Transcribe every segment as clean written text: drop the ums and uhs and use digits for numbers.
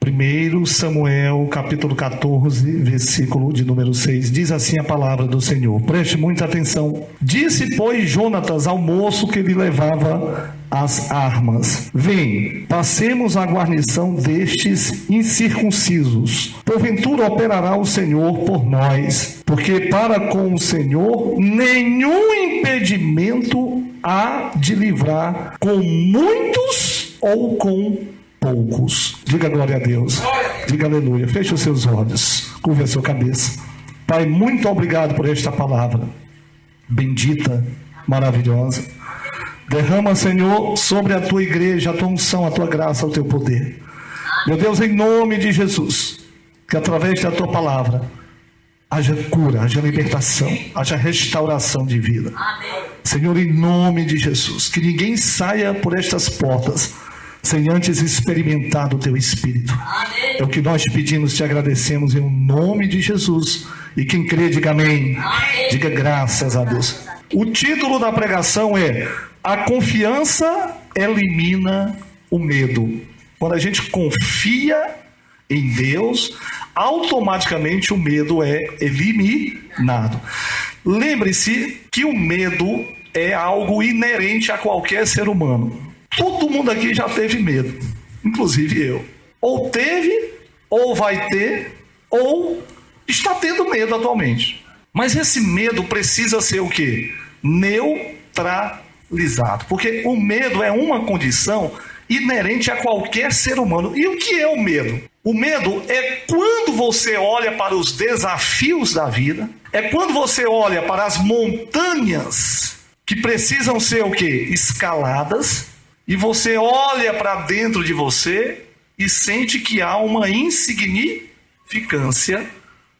1 Samuel, capítulo 14, versículo de número 6, diz assim a palavra do Senhor. Preste muita atenção. Disse, pois, Jonatas ao moço que lhe levava as armas: vem, passemos a guarnição destes incircuncisos. Porventura operará o Senhor por nós, porque para com o Senhor nenhum impedimento há de livrar com muitos ou com poucos. Diga glória a Deus. Diga aleluia. Feche os seus olhos. Curva a sua cabeça. Pai, muito obrigado por esta palavra bendita, maravilhosa. Derrama, Senhor, sobre a tua igreja a tua unção, a tua graça, o teu poder. Meu Deus, em nome de Jesus, que através da tua palavra haja cura, haja libertação, haja restauração de vida. Senhor, em nome de Jesus, que ninguém saia por estas portas sem antes experimentar do teu Espírito. É o que nós pedimos, te agradecemos em nome de Jesus. E quem crê, diga amém. Diga graças a Deus. O título da pregação é: a confiança elimina o medo. Quando a gente confia em Deus, automaticamente o medo é eliminado. Lembre-se que o medo é algo inerente a qualquer ser humano. Todo mundo aqui já teve medo, inclusive eu. Ou teve, ou vai ter, ou está tendo medo atualmente. Mas esse medo precisa ser o quê? Neutralizado. Porque o medo é uma condição inerente a qualquer ser humano. E o que é o medo? O medo é quando você olha para os desafios da vida, é quando você olha para as montanhas que precisam ser o quê? Escaladas, e você olha para dentro de você e sente que há uma insignificância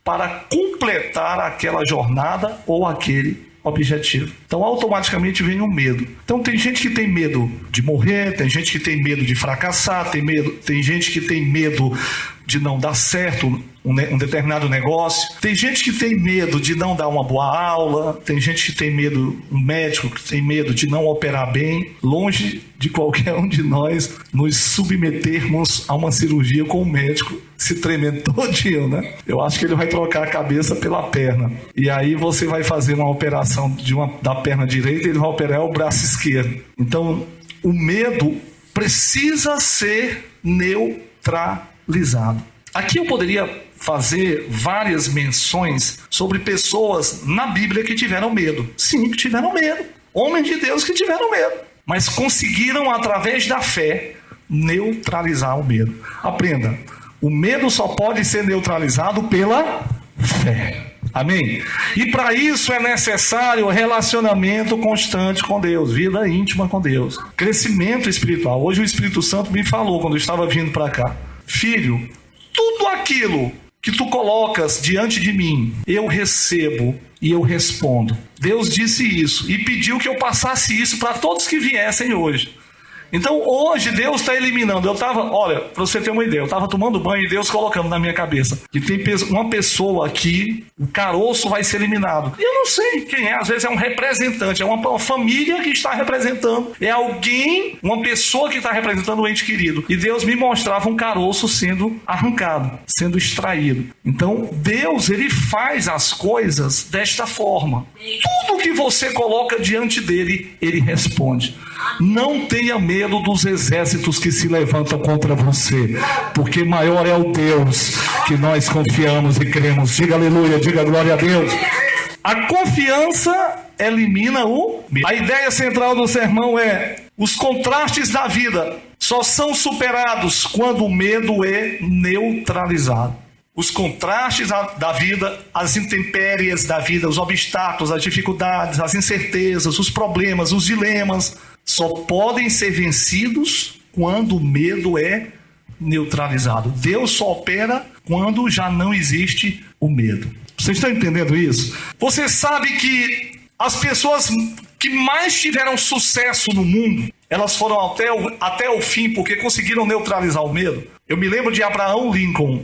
para completar aquela jornada ou aquele objetivo. Então automaticamente vem o medo. Então tem gente que tem medo de morrer, tem gente que tem medo de fracassar, tem gente que tem medo de não dar certo um determinado negócio, tem gente que tem medo de não dar uma boa aula, tem gente que tem medo, um médico que tem medo de não operar bem. Longe de qualquer um de nós nos submetermos a uma cirurgia com o médico se tremendo todinho, né? Eu acho que ele vai trocar a cabeça pela perna. E aí você vai fazer uma operação da perna direita e ele vai operar o braço esquerdo. Então, o medo precisa ser neutralizado. Aqui eu poderia fazer várias menções sobre pessoas na Bíblia que tiveram medo. Sim, que tiveram medo. Homens de Deus que tiveram medo. Mas conseguiram, através da fé, neutralizar o medo. Aprenda. O medo só pode ser neutralizado pela fé. Amém? E para isso é necessário relacionamento constante com Deus, vida íntima com Deus, crescimento espiritual. Hoje o Espírito Santo me falou quando eu estava vindo para cá: filho, tudo aquilo que tu colocas diante de mim, eu recebo e eu respondo. Deus disse isso e pediu que eu passasse isso para todos que viessem hoje. Então hoje Deus está eliminando. Olha, para você ter uma ideia, eu estava tomando banho e Deus colocando na minha cabeça que tem uma pessoa aqui, o caroço vai ser eliminado. E eu não sei quem é, às vezes é um representante, é uma família que está representando, é alguém, uma pessoa que está representando o ente querido. E Deus me mostrava um caroço sendo arrancado, sendo extraído. Então Deus, ele faz as coisas desta forma. Tudo que você coloca diante dele, ele responde. Não tenha medo dos exércitos que se levantam contra você, porque maior é o Deus que nós confiamos e cremos. Diga aleluia, diga glória a Deus. A confiança elimina o medo. A ideia central do sermão é: os contrastes da vida só são superados quando o medo é neutralizado. Os contrastes da vida, as intempéries da vida, os obstáculos, as dificuldades, as incertezas, os problemas, os dilemas, só podem ser vencidos quando o medo é neutralizado. Deus só opera quando já não existe o medo. Vocês estão entendendo isso? Você sabe que as pessoas que mais tiveram sucesso no mundo, elas foram até o fim porque conseguiram neutralizar o medo. Eu me lembro de Abraham Lincoln.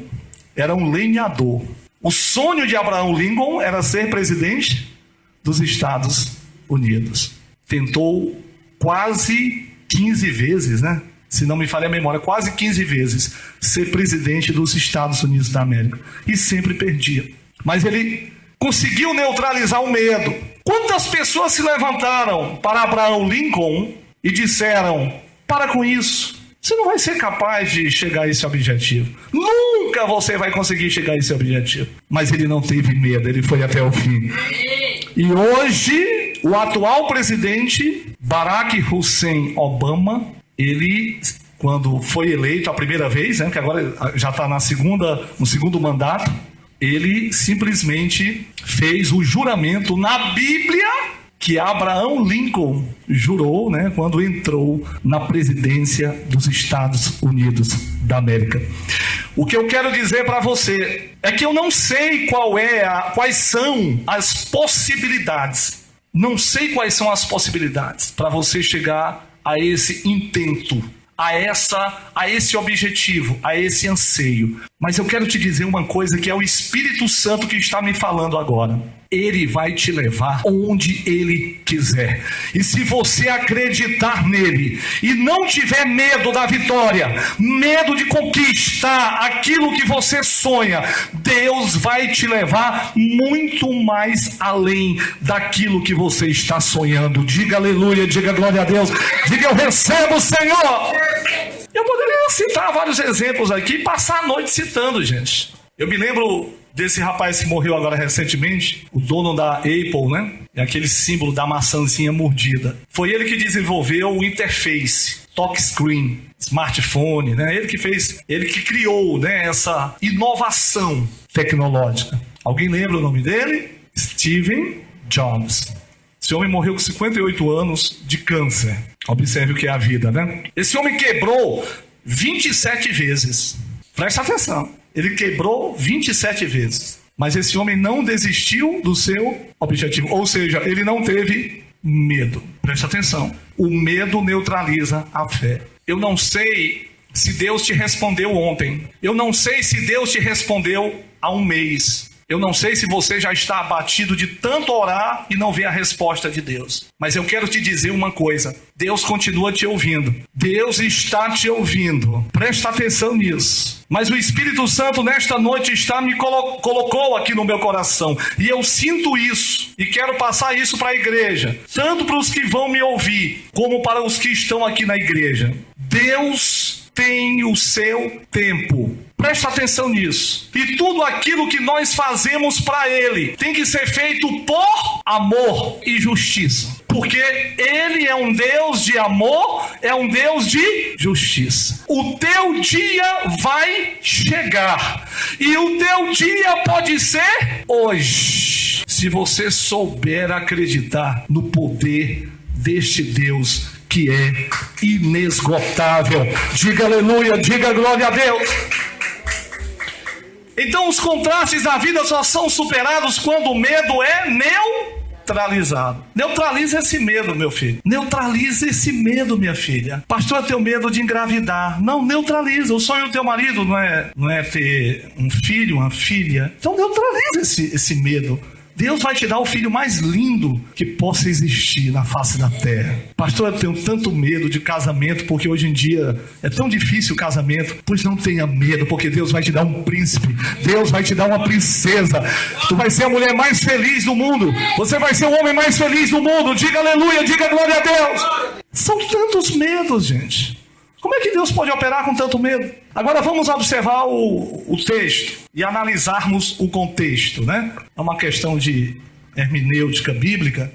Era um lenhador. O sonho de Abraham Lincoln era ser presidente dos Estados Unidos. Tentou quase 15 vezes, né? se não me falha a memória, quase 15 vezes ser presidente dos Estados Unidos da América. E sempre perdia. Mas ele conseguiu neutralizar o medo. Quantas pessoas se levantaram para Abraham Lincoln e disseram: para com isso, você não vai ser capaz de chegar a esse objetivo. Nunca você vai conseguir chegar a esse objetivo. Mas ele não teve medo, ele foi até o fim. E hoje, o atual presidente, Barack Hussein Obama, ele, quando foi eleito a primeira vez, que agora já está no segundo mandato, ele simplesmente fez o juramento na Bíblia que Abraham Lincoln jurou, quando entrou na presidência dos Estados Unidos da América. O que eu quero dizer para você é que eu não sei quais são as possibilidades. Não sei quais são as possibilidades para você chegar a esse intento, a esse objetivo, a esse anseio. Mas eu quero te dizer uma coisa que é o Espírito Santo que está me falando agora. Ele vai te levar onde Ele quiser. E se você acreditar nele e não tiver medo da vitória, medo de conquistar aquilo que você sonha, Deus vai te levar muito mais além daquilo que você está sonhando. Diga aleluia, diga glória a Deus, diga eu recebo, Senhor. Eu poderia citar vários exemplos aqui e passar a noite citando, gente. Eu me lembro desse rapaz que morreu agora recentemente, o dono da Apple, É aquele símbolo da maçãzinha mordida. Foi ele que desenvolveu o interface, touchscreen, smartphone, Ele que criou, essa inovação tecnológica. Alguém lembra o nome dele? Steve Jobs. Esse homem morreu com 58 anos de câncer. Observe o que é a vida, Esse homem quebrou 27 vezes. Presta atenção. Ele quebrou 27 vezes. Mas esse homem não desistiu do seu objetivo. Ou seja, ele não teve medo. Presta atenção. O medo neutraliza a fé. Eu não sei se Deus te respondeu ontem. Eu não sei se Deus te respondeu há um mês. Eu não sei se você já está abatido de tanto orar e não vê a resposta de Deus. Mas eu quero te dizer uma coisa. Deus continua te ouvindo. Deus está te ouvindo. Presta atenção nisso. Mas o Espírito Santo nesta noite colocou aqui no meu coração. E eu sinto isso. E quero passar isso para a igreja. Tanto para os que vão me ouvir, como para os que estão aqui na igreja. Deus tem o seu tempo. Presta atenção nisso. E tudo aquilo que nós fazemos para Ele tem que ser feito por amor e justiça. Porque Ele é um Deus de amor, é um Deus de justiça. O teu dia vai chegar. E o teu dia pode ser hoje. Se você souber acreditar no poder deste Deus que é inesgotável. Diga aleluia, diga glória a Deus. Então os contrastes da vida só são superados quando o medo é neutralizado. Neutraliza esse medo, meu filho. Neutraliza esse medo, minha filha. Pastor, eu tenho medo de engravidar. Não, neutraliza. O sonho do teu marido não é ter um filho, uma filha. Então neutraliza esse medo. Deus vai te dar o filho mais lindo que possa existir na face da terra. Pastor, eu tenho tanto medo de casamento, porque hoje em dia é tão difícil o casamento. Pois não tenha medo, porque Deus vai te dar um príncipe. Deus vai te dar uma princesa. Tu vai ser a mulher mais feliz do mundo. Você vai ser o homem mais feliz do mundo. Diga aleluia, diga glória a Deus. São tantos medos, gente. Como é que Deus pode operar com tanto medo? Agora vamos observar o texto e analisarmos o contexto, É uma questão de hermenêutica bíblica,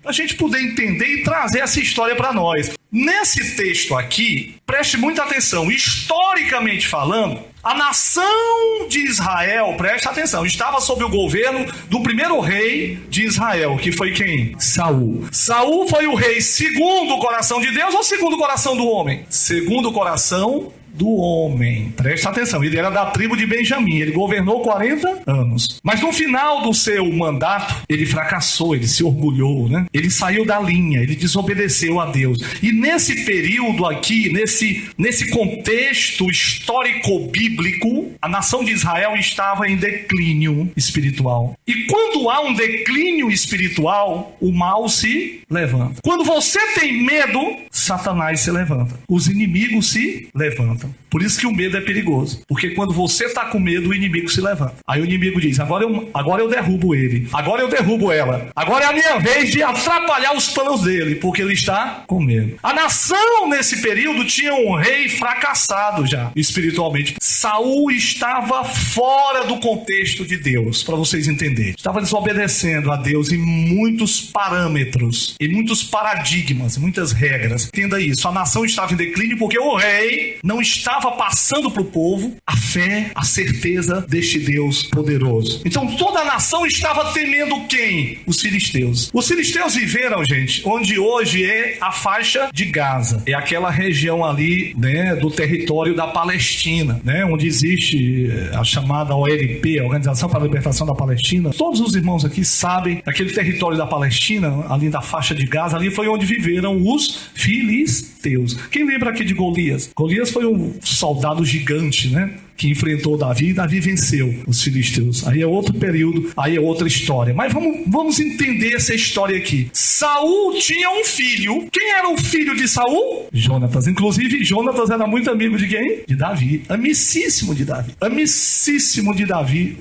para a gente poder entender e trazer essa história para nós. Nesse texto aqui, preste muita atenção, historicamente falando, a nação de Israel, preste atenção, estava sob o governo do primeiro rei de Israel, que foi quem? Saul. Saul foi o rei segundo o coração de Deus ou segundo o coração do homem? Segundo o coração do homem. Presta atenção, ele era da tribo de Benjamim, ele governou 40 anos. Mas no final do seu mandato, ele fracassou, ele se orgulhou, Ele saiu da linha, ele desobedeceu a Deus. E nesse período aqui, nesse contexto histórico-bíblico, bíblico, a nação de Israel estava em declínio espiritual. E quando há um declínio espiritual, o mal se levanta. Quando você tem medo, Satanás se levanta. Os inimigos se levantam. Por isso que o medo é perigoso. Porque quando você está com medo, o inimigo se levanta. Aí o inimigo diz, agora eu derrubo ele. Agora eu derrubo ela. Agora é a minha vez de atrapalhar os planos dele. Porque ele está com medo. A nação, nesse período, tinha um rei fracassado já, espiritualmente. Saul estava fora do contexto de Deus, para vocês entenderem. Estava desobedecendo a Deus em muitos parâmetros, em muitos paradigmas, em muitas regras. Entenda isso. A nação estava em declínio porque o rei não estava passando para o povo a fé, a certeza deste Deus poderoso. Então toda a nação estava temendo quem? Os filisteus. Os filisteus viveram, gente, onde hoje é a faixa de Gaza. É aquela região ali, né, do território da Palestina, né, onde existe a chamada OLP, a Organização para a Libertação da Palestina. Todos os irmãos aqui sabem, aquele território da Palestina, ali da faixa de Gaza, ali foi onde viveram os filisteus. Quem lembra aqui de Golias? Golias foi um soldado gigante, né, que enfrentou Davi, e Davi venceu os filisteus. Aí é outro período, aí é outra história. Mas vamos entender essa história aqui. Saul tinha um filho. Quem era o filho de Saul? Jonatas. Inclusive, Jonatas era muito amigo de quem? De Davi. Amicíssimo de Davi. Amicíssimo de Davi,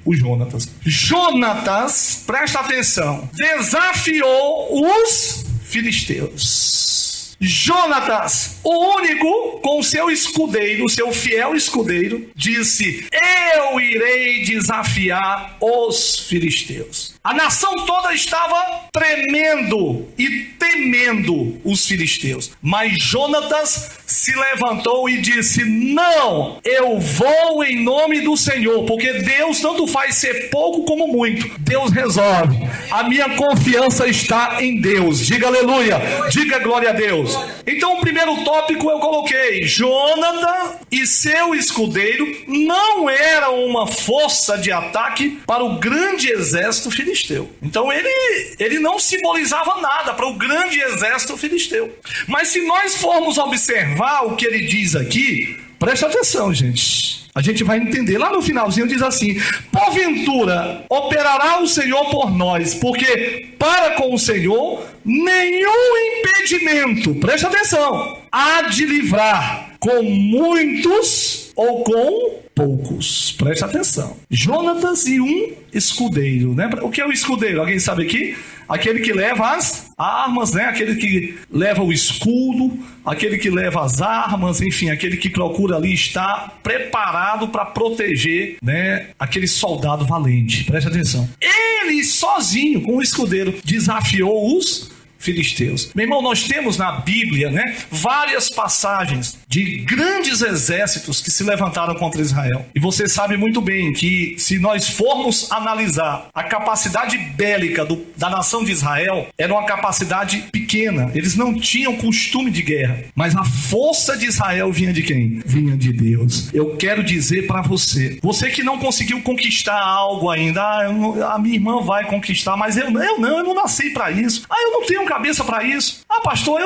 o Jonatas. Jonatas, presta atenção, desafiou os filisteus. Jonatas, o único, com seu escudeiro, seu fiel escudeiro, disse: eu irei desafiar os filisteus. A nação toda estava tremendo e temendo os filisteus. Mas Jonatas se levantou e disse: não, eu vou em nome do Senhor, porque Deus tanto faz ser pouco como muito. Deus resolve. A minha confiança está em Deus. Diga aleluia, diga glória a Deus. Então o primeiro tópico eu coloquei: Jonatas e seu escudeiro não eram uma força de ataque para o grande exército filisteu. Então ele não simbolizava nada para o grande exército filisteu. Mas se nós formos observar o que ele diz aqui, presta atenção, gente. A gente vai entender. Lá no finalzinho diz assim: porventura operará o Senhor por nós, porque para com o Senhor nenhum impedimento, presta atenção, há de livrar com muitos ou com poucos. Presta atenção. Jonatas e um escudeiro, né? O que é o escudeiro? Alguém sabe aqui? Aquele que leva as armas, né? Aquele que leva o escudo, aquele que leva as armas, enfim, aquele que procura ali estar preparado para proteger, né, aquele soldado valente. Presta atenção. Ele sozinho, com o escudeiro, desafiou os filisteus. Meu irmão, nós temos na Bíblia, né, várias passagens de grandes exércitos que se levantaram contra Israel. E você sabe muito bem que, se nós formos analisar a capacidade bélica da nação de Israel, era uma capacidade pequena. Eles não tinham costume de guerra. Mas a força de Israel vinha de quem? Vinha de Deus. Eu quero dizer para você que não conseguiu conquistar algo ainda: a minha irmã vai conquistar, mas eu não nasci para isso. Eu não tenho cabeça para isso. Pastor,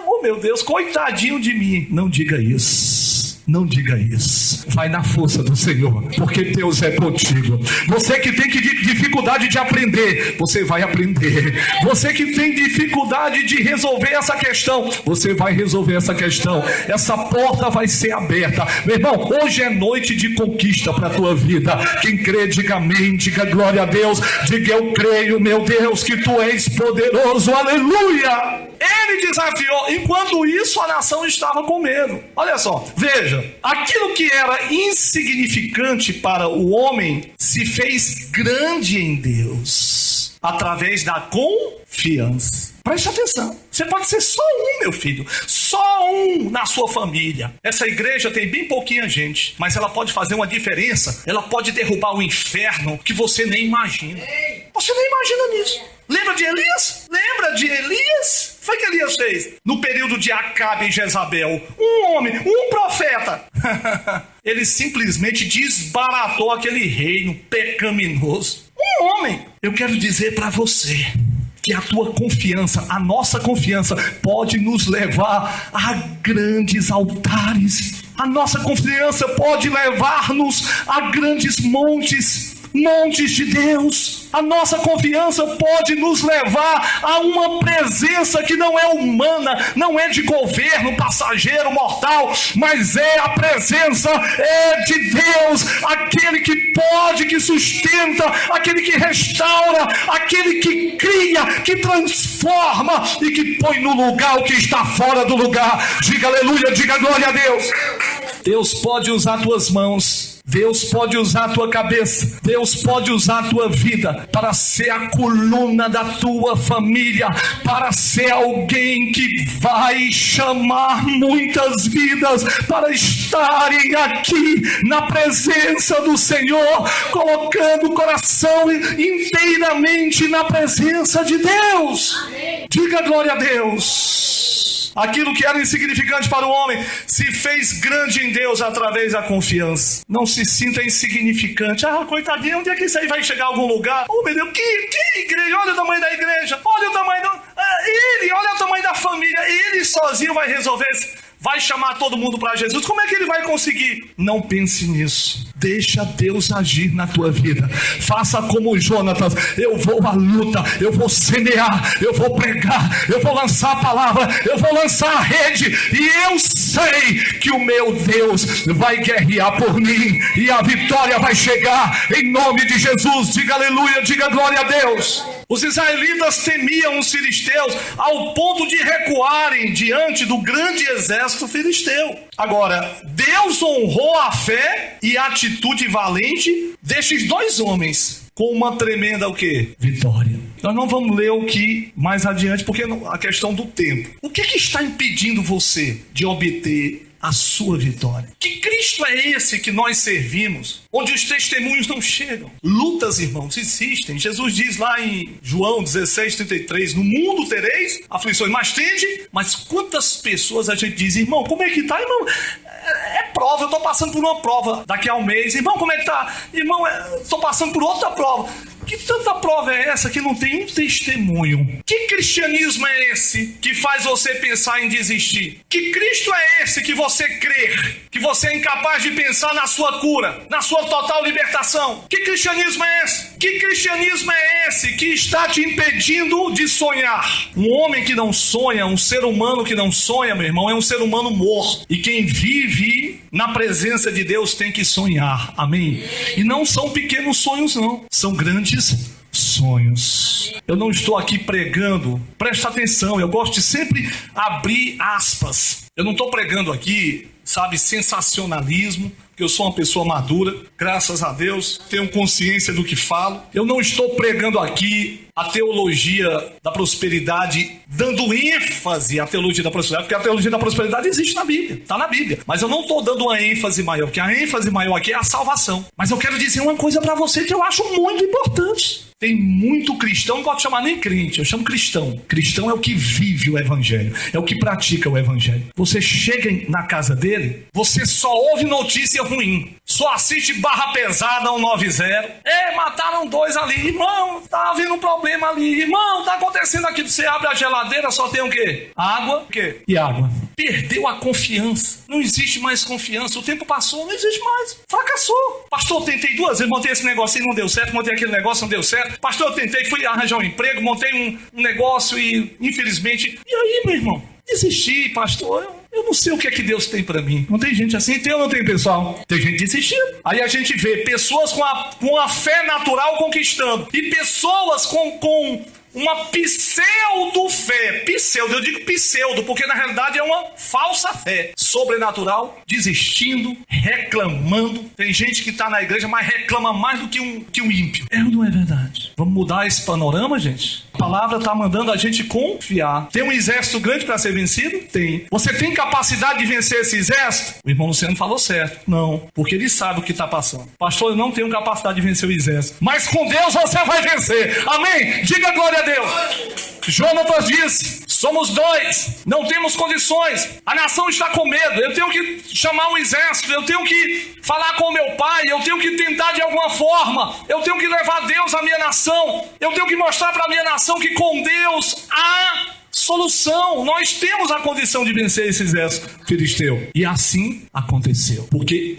oh meu Deus, coitadinho de mim. Não diga isso. Não diga isso. Vai na força do Senhor, porque Deus é contigo. Você que tem dificuldade de aprender, você vai aprender. Você que tem dificuldade de resolver essa questão, você vai resolver essa questão. Essa porta vai ser aberta. Meu irmão, hoje é noite de conquista para a tua vida. Quem crê, diga amém, diga glória a Deus, diga eu creio, meu Deus, que tu és poderoso, aleluia. Ele desafiou. Enquanto isso, a nação estava com medo. Olha só, veja, aquilo que era insignificante para o homem se fez grande em Deus, através da confiança. Preste atenção. Você pode ser só um, meu filho. Só um na sua família. Essa igreja tem bem pouquinha gente, mas ela pode fazer uma diferença. Ela pode derrubar o inferno que você nem imagina. Você nem imagina nisso. Lembra de Elias? Lembra de Elias? Foi o que Elias fez no período de Acabe e Jezabel. Um homem, um profeta. Ele simplesmente desbaratou aquele reino pecaminoso. Um homem. Eu quero dizer para você que a tua confiança, a nossa confiança, pode nos levar a grandes altares. A nossa confiança pode levar-nos a grandes montes de Deus. A nossa confiança pode nos levar a uma presença que não é humana, não é de governo passageiro, mortal, mas é a presença de Deus, aquele que pode, que sustenta, aquele que restaura, aquele que cria, que transforma e que põe no lugar o que está fora do lugar. Diga aleluia, diga glória a Deus. Deus pode usar tuas mãos, Deus pode usar a tua cabeça, Deus pode usar a tua vida para ser a coluna da tua família, para ser alguém que vai chamar muitas vidas para estarem aqui na presença do Senhor, colocando o coração inteiramente na presença de Deus. Diga glória a Deus. Aquilo que era insignificante para o homem se fez grande em Deus através da confiança. Não se sinta insignificante. Coitadinho, onde é que isso aí vai chegar a algum lugar? Oh, meu Deus, que igreja? Olha o tamanho da igreja. Olha o tamanho olha o tamanho da família. Ele sozinho vai resolver isso. Vai chamar todo mundo para Jesus. Como é que ele vai conseguir? Não pense nisso. Deixa Deus agir na tua vida. Faça como Jonatas. Eu vou à luta, eu vou semear, eu vou pregar, eu vou lançar a palavra, eu vou lançar a rede, e eu sei que o meu Deus vai guerrear por mim, e a vitória vai chegar em nome de Jesus. Diga aleluia, diga glória a Deus. Os israelitas temiam os filisteus ao ponto de recuarem diante do grande exército filisteu. Agora, Deus honrou a fé e a atitude valente destes dois homens com uma tremenda o quê? Vitória. Nós não vamos ler o que mais adiante, porque a questão do tempo. O que está impedindo você de obter a sua vitória? Que Cristo é esse que nós servimos, onde os testemunhos não chegam? Lutas, irmãos, existem. Jesus diz lá em João 16:33, no mundo tereis aflições, mas quantas pessoas a gente diz, irmão, como é que tá, irmão? É prova, eu estou passando por uma prova daqui a um mês. Irmão, como é que tá? Irmão, estou passando por outra prova. Que tanta prova é essa que não tem um testemunho? Que cristianismo é esse que faz você pensar em desistir? Que Cristo é esse que você crer, que você é incapaz de pensar na sua cura, na sua total libertação? Que cristianismo é esse? Que cristianismo é esse que está te impedindo de sonhar? Um homem que não sonha, um ser humano que não sonha, meu irmão, é um ser humano morto. E quem vive na presença de Deus tem que sonhar, amém? E não são pequenos sonhos não, são grandes sonhos. Eu não estou aqui pregando, presta atenção, eu gosto de sempre abrir aspas. Eu não estou pregando aqui, sabe, sensacionalismo, porque eu sou uma pessoa madura, graças a Deus, tenho consciência do que falo. Eu não estou pregando aqui a teologia da prosperidade, dando ênfase à teologia da prosperidade, porque a teologia da prosperidade existe na Bíblia, está na Bíblia. Mas eu não estou dando uma ênfase maior, porque a ênfase maior aqui é a salvação. Mas eu quero dizer uma coisa para você que eu acho muito importante. Tem muito cristão, não pode chamar nem crente, eu chamo cristão. Cristão é o que vive o evangelho, é o que pratica o evangelho. Você chega na casa dele, você só ouve notícia ruim, só assiste Barra Pesada 190. Mataram 2 ali, irmão, tá havendo um problema ali, irmão, tá acontecendo aquilo. Você abre a geladeira, só tem o quê? Água, o quê? E água. Perdeu a confiança, não existe mais confiança, o tempo passou, não existe mais, fracassou. Pastor, eu tentei 2 vezes, montei esse negócio e não deu certo, montei aquele negócio, não deu certo. Pastor, eu tentei, fui arranjar um emprego, montei um negócio e infelizmente... E aí, meu irmão? Desisti, pastor, eu não sei o que é que Deus tem pra mim. Não tem gente assim? Tem ou não tem, pessoal? Tem gente desistindo. Aí a gente vê pessoas com a fé natural conquistando, e pessoas com uma pseudo-fé. Eu digo pseudo, porque na realidade é uma falsa fé sobrenatural, desistindo, reclamando. Tem gente que está na igreja, mas reclama mais do que um ímpio. É ou não é verdade? Vamos mudar esse panorama, gente? A palavra está mandando a gente confiar. Tem um exército grande para ser vencido? Tem. Você tem capacidade de vencer esse exército? O irmão Luciano falou certo. Não, porque ele sabe o que está passando. Pastor, eu não tenho capacidade de vencer o exército. Mas com Deus você vai vencer. Amém? Diga glória a Deus. Jonatas disse: somos 2, não temos condições, a nação está com medo, eu tenho que chamar um exército, eu tenho que falar com o meu pai, eu tenho que tentar de alguma forma, eu tenho que levar Deus à minha nação, eu tenho que mostrar para a minha nação que com Deus há solução. Nós temos a condição de vencer esse exército filisteu. E assim aconteceu. Porque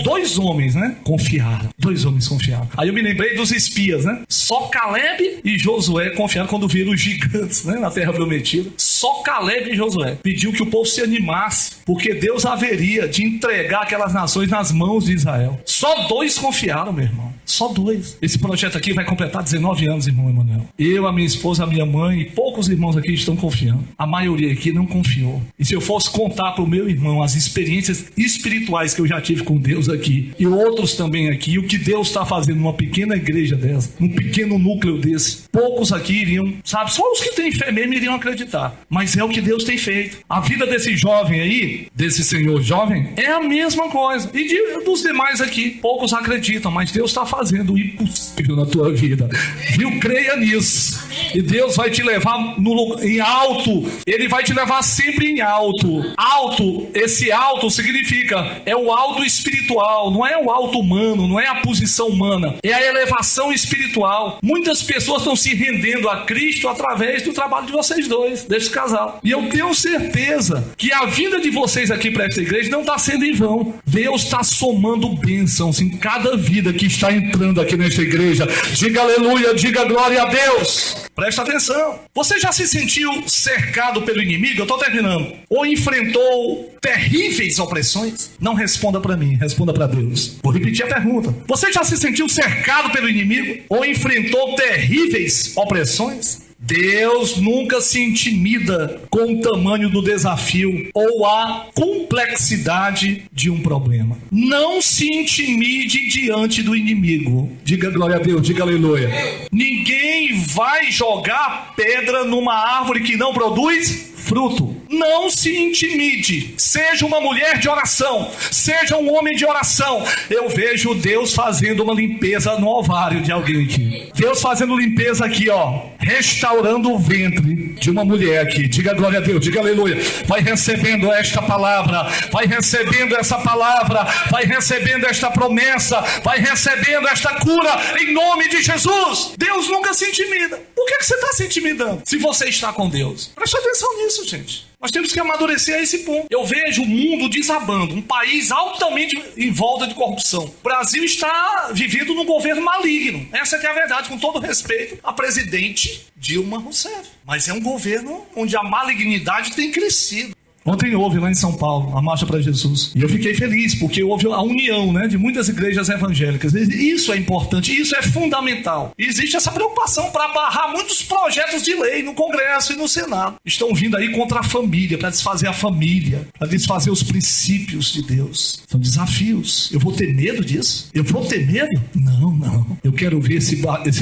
dois homens, né, confiaram. Dois homens confiaram. Aí eu me lembrei dos espias, né? Só Caleb e Josué confiaram quando viram os gigantes, né, na terra prometida. Só Caleb e Josué pediu que o povo se animasse, porque Deus haveria de entregar aquelas nações nas mãos de Israel. Só dois confiaram, meu irmão. Só dois. Esse projeto aqui vai completar 19 anos, irmão Emanuel. Eu, a minha esposa, a minha mãe e poucos irmãos aqui estão confiando. A maioria aqui não confiou. E se eu fosse contar para o meu irmão as experiências espirituais que eu já tive com Deus aqui, e outros também aqui, e o que Deus está fazendo numa pequena igreja dessa, num pequeno núcleo desse, poucos aqui iriam, sabe, só os que têm fé mesmo iriam acreditar. Mas é o que Deus tem feito. A vida desse jovem aí, desse senhor jovem, é a mesma coisa. E dos demais aqui, poucos acreditam, mas Deus está fazendo o impossível na tua vida. Viu? Creia nisso. E Deus vai te levar em alto. Ele vai te levar sempre em alto. Alto, esse alto significa, é o alto espiritual, não é o alto humano, não é a posição humana, é a elevação espiritual. Muitas pessoas estão se rendendo a Cristo através do trabalho de vocês dois, desse casal. E eu tenho certeza que a vinda de vocês aqui para esta igreja não está sendo em vão. Deus está somando bênçãos em cada vida que está entrando aqui nesta igreja. Diga aleluia, diga glória a Deus. Presta atenção. Você já se sentiu cercado pelo inimigo? Eu estou terminando. Ou enfrentou terríveis opressões? Não responda para mim, responda para Deus. Vou repetir a pergunta. Você já se sentiu cercado pelo inimigo? Ou enfrentou terríveis opressões? Deus nunca se intimida com o tamanho do desafio ou a complexidade de um problema. Não se intimide diante do inimigo. Diga glória a Deus, diga aleluia. Ninguém vai jogar pedra numa árvore que não produz fruto. Não se intimide. Seja uma mulher de oração, seja um homem de oração. Eu vejo Deus fazendo uma limpeza no ovário de alguém aqui. Deus fazendo limpeza aqui, ó, restaurando o ventre de uma mulher aqui. Diga glória a Deus, diga aleluia. Vai recebendo esta palavra, vai recebendo essa palavra, vai recebendo esta promessa, vai recebendo esta cura em nome de Jesus. Deus nunca se intimida. Por que você está se intimidando se você está com Deus? Preste atenção nisso, gente. Nós temos que amadurecer a esse ponto. Eu vejo o mundo desabando, um país altamente em volta de corrupção. O Brasil está vivendo num governo maligno. Essa que é a verdade, com todo respeito a presidente Dilma Rousseff. Mas é um governo onde a malignidade tem crescido. Ontem houve lá em São Paulo a Marcha para Jesus. E eu fiquei feliz, porque houve a união, né, de muitas igrejas evangélicas. Isso é importante, isso é fundamental. E existe essa preocupação para barrar muitos projetos de lei no Congresso e no Senado. Estão vindo aí contra a família, para desfazer a família, para desfazer os princípios de Deus. São desafios. Eu vou ter medo disso? Eu vou ter medo? Não. Eu quero ver esse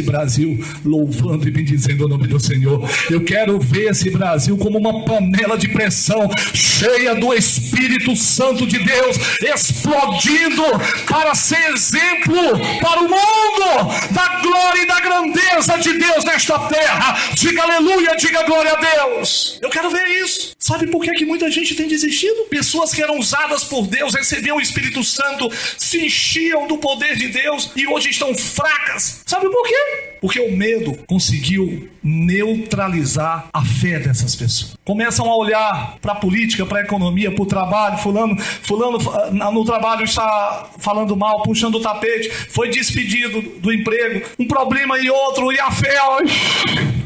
Brasil louvando e bendizendo o nome do Senhor. Eu quero ver esse Brasil como uma panela de pressão, cheia do Espírito Santo de Deus, explodindo para ser exemplo para o mundo da glória e da grandeza de Deus nesta terra. Diga aleluia, diga glória a Deus. Eu quero ver isso. Sabe por que muita gente tem desistido? Pessoas que eram usadas por Deus, recebiam o Espírito Santo, se enchiam do poder de Deus e hoje estão fracas. Sabe por quê? Porque o medo conseguiu neutralizar a fé dessas pessoas. Começam a olhar para a política, para a economia, para o trabalho. Fulano no trabalho está falando mal, puxando o tapete, foi despedido do emprego, um problema e outro, e a fé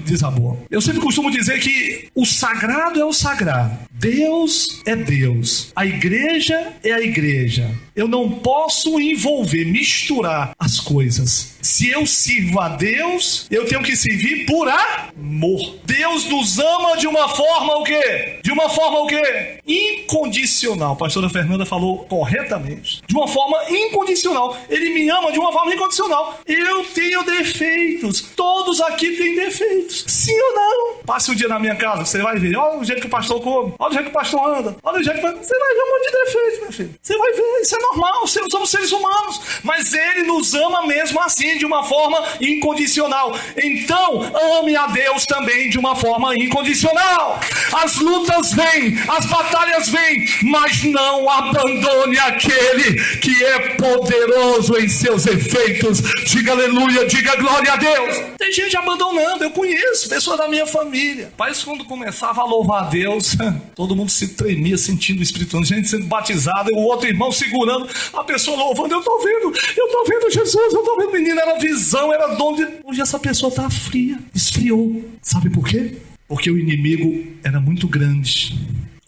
desabou. Eu sempre costumo dizer que o sagrado é o sagrado. Deus é Deus. A igreja é a igreja. Eu não posso misturar as coisas. Se eu sirvo a Deus, eu tenho que servir por amor. Deus nos ama de uma forma o quê? De uma forma o quê? Incondicional. A pastora Fernanda falou corretamente. De uma forma incondicional. Ele me ama de uma forma incondicional. Eu tenho defeitos. Todos aqui têm defeitos. Sim ou não? Passe um dia na minha casa, você vai ver. Olha o jeito que o pastor come. Olha olha o jeito que o pastor anda, olha o jeito que... Você vai ver um monte de defeitos, meu filho. Você vai ver, isso é normal, somos seres humanos. Mas ele nos ama mesmo assim, de uma forma incondicional. Então, ame a Deus também de uma forma incondicional. As lutas vêm, as batalhas vêm, mas não abandone aquele que é poderoso em seus efeitos. Diga aleluia, diga glória a Deus. Tem gente abandonando, eu conheço, pessoas da minha família. Mas quando começava a louvar a Deus, todo mundo se tremia sentindo o Espírito Santo, gente sendo batizada, e o outro irmão segurando, a pessoa louvando, eu tô vendo Jesus, eu tô vendo. Menino, era visão, era dom de... Hoje essa pessoa tá fria, esfriou. Sabe por quê? Porque o inimigo era muito grande,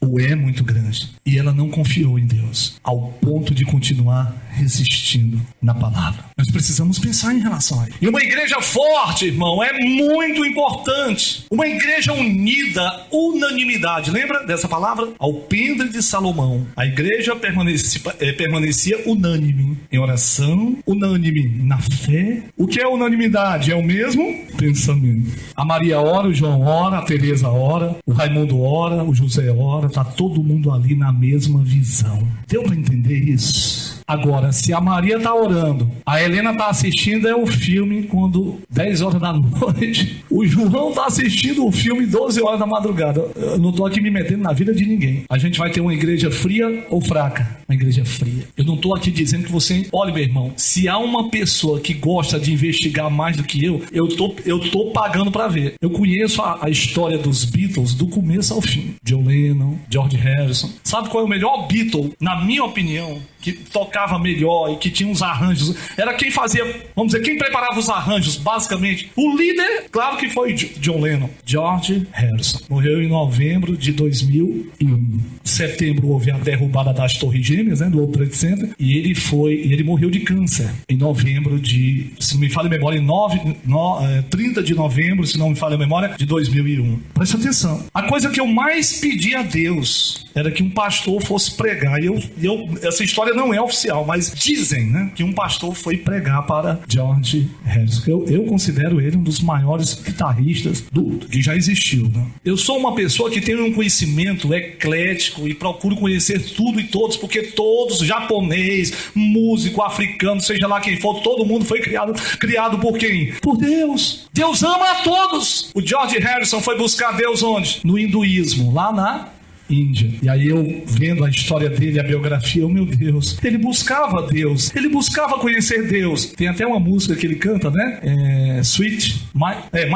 ou é muito grande, e ela não confiou em Deus, ao ponto de continuar resistindo na palavra. Nós precisamos pensar em relação a isso. E uma igreja forte, irmão, é muito importante. Uma igreja unida, unanimidade. Lembra dessa palavra? Alpendre de Salomão. A igreja permanecia unânime em oração, unânime na fé. O que é unanimidade? É o mesmo pensamento. A Maria ora, o João ora, a Teresa ora, o Raimundo ora, o José ora. Está todo mundo ali na mesma visão. Deu para entender isso? Agora, se a Maria está orando, a Helena está assistindo o filme quando 10 horas da noite, o João está assistindo o filme 12 horas da madrugada. Eu não estou aqui me metendo na vida de ninguém. A gente vai ter uma igreja fria ou fraca? Uma igreja fria. Eu não estou aqui dizendo que você... Olha, meu irmão, se há uma pessoa que gosta de investigar mais do que eu tô pagando para ver. Eu conheço a história dos Beatles do começo ao fim. John Lennon, George Harrison. Sabe qual é o melhor Beatle, na minha opinião, que tocava melhor e que tinha uns arranjos? Era quem fazia, vamos dizer, quem preparava os arranjos, basicamente. O líder, claro que foi John Lennon. George Harrison morreu em novembro de 2001. Em setembro houve a derrubada das Torres Gêmeas, né, do World Trade Center, e ele morreu de câncer em novembro de, se não me falha a memória, 30 de novembro, se não me falha a memória, de 2001. Presta atenção. A coisa que eu mais pedi a Deus era que um pastor fosse pregar. Essa história não é oficial, mas dizem, né, que um pastor foi pregar para George Harrison. Eu considero ele um dos maiores guitarristas que já existiu, né? Eu sou uma pessoa que tem um conhecimento eclético e procuro conhecer tudo e todos, porque todos, japonês, músico, africano, seja lá quem for, todo mundo foi criado por quem? Por Deus. Deus ama a todos. O George Harrison foi buscar Deus onde? No hinduísmo, lá na Índia. E aí eu vendo a história dele, a biografia, meu Deus, ele buscava Deus, ele buscava conhecer Deus. Tem até uma música que ele canta, né? Sweet, My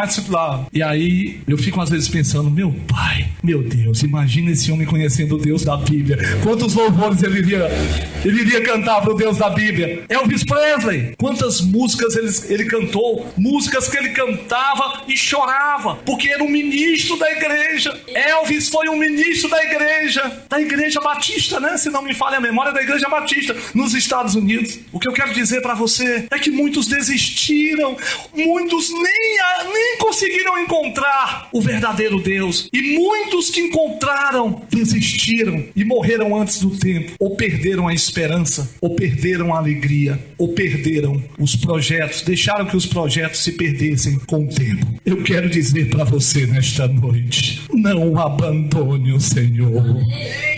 Sweet Love. E aí eu fico às vezes pensando, meu pai, meu Deus, imagina esse homem conhecendo o Deus da Bíblia. Quantos louvores ele iria cantar para o Deus da Bíblia? Elvis Presley, quantas músicas ele cantou, músicas que ele cantava e chorava, porque era um ministro da igreja. Elvis foi um ministro da igreja batista, né? Se não me falha a memória, da igreja batista nos Estados Unidos. O que eu quero dizer para você é que muitos desistiram, muitos nem conseguiram encontrar o verdadeiro Deus, e muitos que encontraram desistiram e morreram antes do tempo, ou perderam a esperança, ou perderam a alegria, ou perderam os projetos, deixaram que os projetos se perdessem com o tempo. Eu quero dizer para você nesta noite, não abandone o Senhor.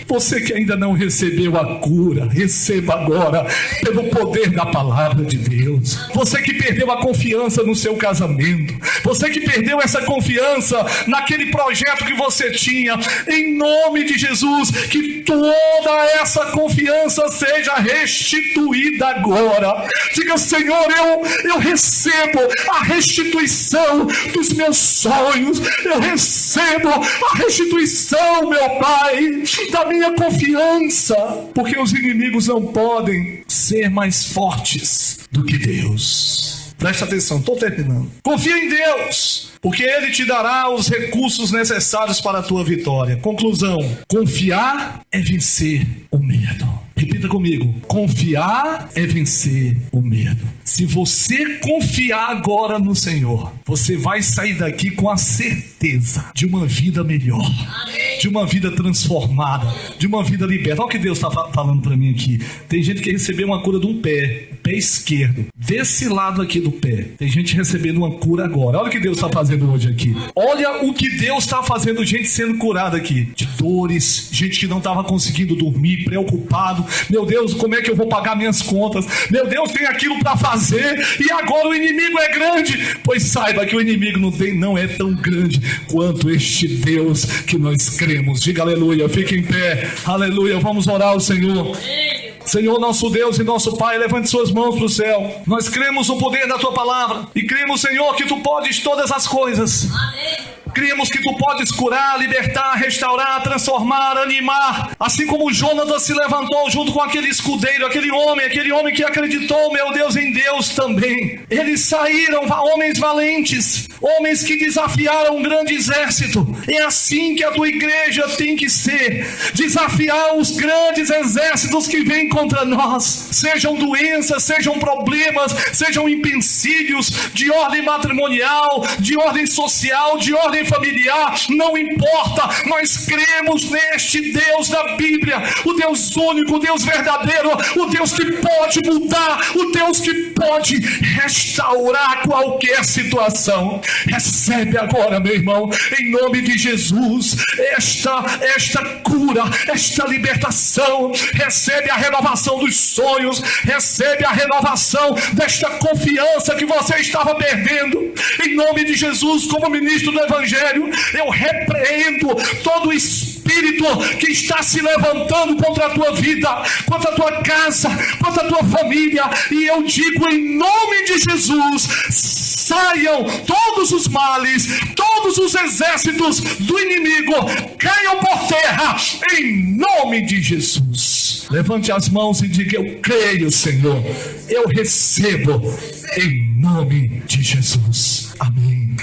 Você que ainda não recebeu a cura, receba agora pelo poder da palavra de Deus. Você que perdeu a confiança no seu casamento, você que perdeu essa confiança naquele projeto que você tinha, em nome de Jesus, que toda essa confiança seja restituída agora. Diga, Senhor, eu recebo a restituição dos meus sonhos, eu recebo a restituição, meu Pai, da minha confiança, porque os inimigos não podem ser mais fortes do que Deus. Presta atenção, estou terminando. Confia em Deus, porque Ele te dará os recursos necessários para a tua vitória. Conclusão: confiar é vencer o medo. Repita comigo: confiar é vencer o medo. Se você confiar agora no Senhor, você vai sair daqui com a certeza de uma vida melhor, de uma vida transformada, de uma vida liberta. Olha o que Deus está falando para mim aqui. Tem gente que recebeu uma cura de um pé esquerdo, desse lado aqui do pé. Tem gente recebendo uma cura agora. Olha o que Deus está fazendo hoje aqui. Olha o que Deus está fazendo, gente sendo curada aqui, de dores, gente que não estava conseguindo dormir, preocupado. Meu Deus, como é que eu vou pagar minhas contas? Meu Deus, tem aquilo para fazer e agora o inimigo é grande. Pois saiba que o inimigo não é tão grande quanto este Deus que nós cremos. Diga aleluia, fique em pé. Aleluia, vamos orar ao Senhor. Senhor, nosso Deus e nosso Pai, levante suas mãos para o céu. Nós cremos no poder da Tua palavra e cremos, Senhor, que Tu podes todas as coisas. Amém. Cremos que Tu podes curar, libertar, restaurar, transformar, animar. Assim como Jonatas se levantou junto com aquele escudeiro, aquele homem que acreditou, meu Deus, em Deus também. Eles saíram, homens valentes, homens que desafiaram um grande exército. É assim que a Tua igreja tem que ser. Desafiar os grandes exércitos que vêm contra nós. Sejam doenças, sejam problemas, sejam empecilhos de ordem matrimonial, de ordem social, de ordem familiar, não importa, nós cremos neste Deus da Bíblia, o Deus único, o Deus verdadeiro, o Deus que pode mudar, o Deus que pode restaurar qualquer situação. Recebe agora, meu irmão, em nome de Jesus, esta cura, esta libertação. Recebe a renovação dos sonhos, recebe a renovação desta confiança que você estava perdendo. Em nome de Jesus, como ministro do Evangelho, eu repreendo todo o espírito que está se levantando contra a tua vida, contra a tua casa, contra a tua família, e eu digo em nome de Jesus: saiam todos os males, todos os exércitos do inimigo, caiam por terra em nome de Jesus. Levante as mãos e diga: eu creio, Senhor, eu recebo em nome de Jesus. Amém.